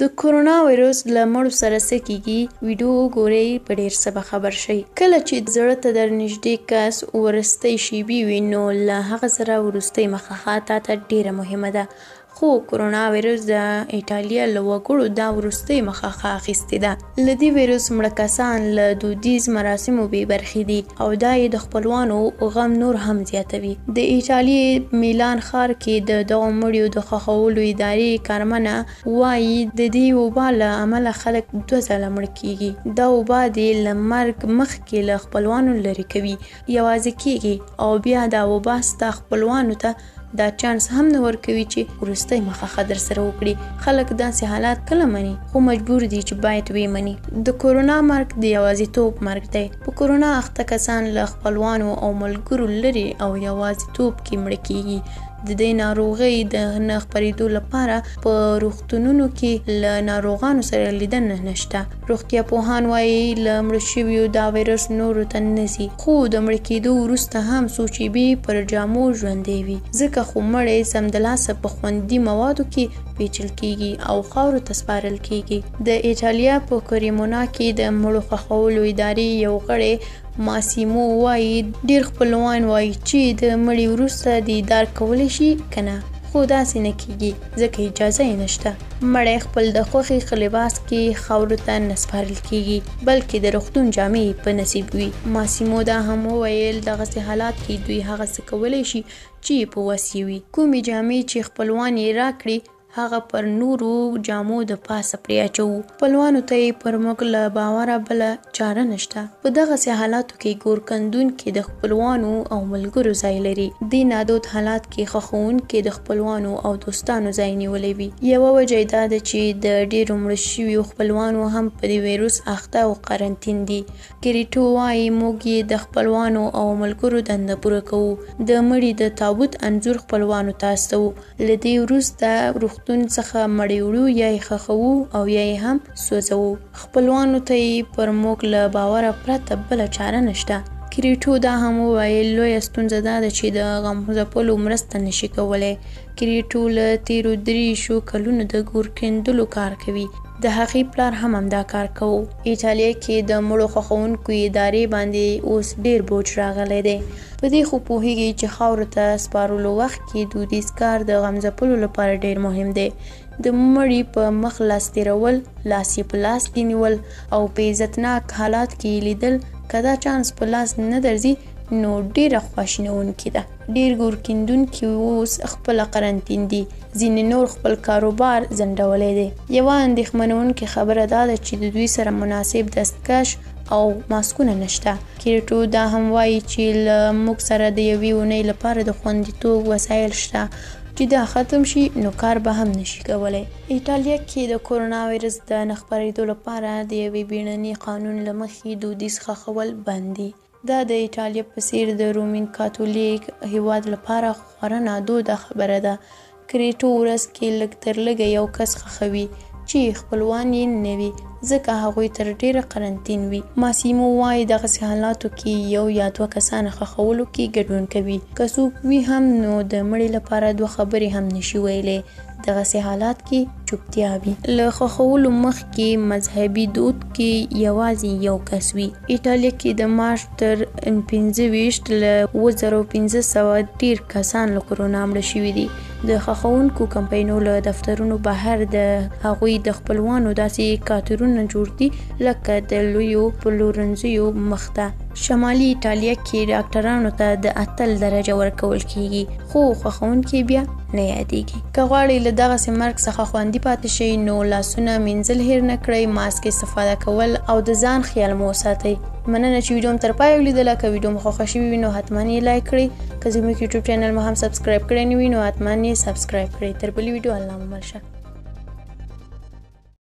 د کرونا وایرس له مړو سره څه کیږي ویډیو وګورئ په ډیر څه به خبر شئ. کله چې زړه ته در نږدې کس ورستۍ شیبې وي نو له هغه سره وروستۍ مخه تا ته ډیره مهمه ده. خو کرونا وایرس د ایټالیا له وګړو دا وروستۍ مخه اخیستې ده. له دې وایرس مړه کسان له دودیز مراسمو بې برخې دي او دا یې د خپلوانو غم نور هم زیاتوي. د ایټالیا میلان ښار کې د دغو مړیو د ښخولو ادارې کارمنه وایي د دې وبا له امله خلک 2 ځله مړه کیږي. دا وبا دې له مرګ مخکې له خپلوانو لرې کوي، یوازې کیږي او بیا دا وبا ستا خپلوانو ته دا چانس هم نه ورکوي چې وروستۍ مخه در سره وکړي. خلک داسې حالات کله مني خو مجبور دي چې باید ویې مني. د کرونا مرګ د یوازیتوب مرګ دی. په کرونا اخته کسان له خپلوانو او ملګرو لرې او یوازیتوب کې مړه کیږي. د دې ناروغۍ د نه خپرېدو لپاره په روغتونونو کې له ناروغانو سره لیدنه نشته. روغتیا پوهان وایي له مړه شویو دا وایرس نورو ته نه ځي، خو د مړه کېدو وروسته هم څو شېبې پر جامو ژوندی وي. ځکه خو مړی سمدلاسه په خوندي موادو کې پیچل کیږي او خاورو ته سپارل کیږي. د ایټالیا په کریمونا کې د مړو ښخولو ادارې یو غړی ماسیمو وایي ډیر خپلوان وایي چې د مړي وروسته دیدار کولی شي کنه، خو داسې نه کیږي ځکه اجازه یې نشته. مړی خپل د خوښې لباس کې خاورو ته نه سپارل کیږي بلکې د روغتون جامې په نصیب وي. ماسیمو دا هم وویل دغسې حالات کې دوی هغه څه کولی شي چې په وس یې وي. کومې جامې چې خپلوان یې راکړي هغه پر نورو جامو د پاسه پرې اچوو. خپلوانو ته یې پر موږ له باوره بله چاره نشته. په دغسې حالاتو کې ګورکندونکي د خپلوانو او ملګرو ځای لري. دې نادود حالات کې ښخوونکي د خپلوانو او دوستانو ځای نیولی وي. یوه وجه یې دا ده چې د ډیرو مړه شویو خپلوانو هم په دې وایرس اخته او قرنطین دي. کریټو وایي موږ یې د خپلوانو او ملګرو دنده پوره کوو. د مړي د تابوت انځور خپلوانو ته استوو. له دې وروسته څخه مړی وړو یا یې ښخوو او یا یې هم سوځوو. خپلوانو ته یې پر موږ له باوره پرته بله چاره نشته. کریټو دا هم وویل لویه ستونزه دا ده چې د غم ځپلو مرسته نشي کولی. کریټو له تیرو 3 کلونو د ګورکندلو کار کوي. د هغې پلار هم همدا کار کوو. ایټالیا کې د مړو ښخوونکو ادارې باندې اوس ډیر بوج راغلی دی. په دې خو پوهیږي چې خاورو ته سپارلو وخت کې دودیز کار د غم ځپلو لپاره ډیر مهم دی. د مړي په مخ لاس تیرول، لاس یې په لاس کې نیول او په عزتناک حالات کې لیدل که دا چانس په لاس نه درځي نو ډیره خواشینونکې ده. ډیر ګورکندونکي اوس خپله قرنطین دي. ځینې نور خپل کاروبار ځنډولی دی. یوه اندېښمنونکې خبره دا ده چې د دوی سره مناسب دستکش او ماسکونه نشته. کریټو دا هم وایي چې له موږ سره د یوې اونۍ لپاره د خوندیتوب وسایل شته چې دا ختم شي نو کار به هم نشي کولی. ایټالیا کې د کرونا وایرس د نه خپرېدو لپاره د یوې بیړني قانون له مخې دودیز ښخول بند دي. دا د ایټالیا په څېر د رومن کاتولیک هیواد لپاره خورا نادوده خبره ده. کریټو ورځ کې لږ تر لږه یو کس ښخوي چې خپلوان یې نه وي ځکه هغوی تر ډیره قرنطین وي. ماسیمو وایي دغسې حالاتو کې 1 یا 2 کسان ښخولو کې ګډون کوي. که څوک وي هم نو د مړي لپاره 2 خبرې هم نشي ویلی. دغسې حالات کې چوپتیا وي. له ښخولو مخکې مذهبي دود کې یوازې یو کس وي. ایټالیا کې د مارچ تر 25 له 7500 ډیر کسان له کرونا مړه شوي دي. د ښخوونکو کمپاینو له دفترونو بهر د هغوی د خپلوانو داسې کارتونونه جوړ دي لکه د لویو پلورنځیو مخته. شمالي ایټالیا کې ډاکټرانو ته د 8 درجه ورکول کیږي خو ښخوونکي بیا نه یادیږي. که غواړئ له دغسې مرګ څخه خوندي پاتې شئ نو لاسونه مینځل هیر نه کړئ، ماسک استفاده کول او د ځان خیال مو وساتئ. مننه چې ویډیو مو تر پایه ولیدله. که ویډیو مو خوښه شوې وي نو حتما یې لایک کړئ. که زموږ یوټیوب چینل مو هم سبسکرایب کړی نه وي نو حتما یې سبسکرایب کړئ. تر بلې ویډیو الله مو مل شه.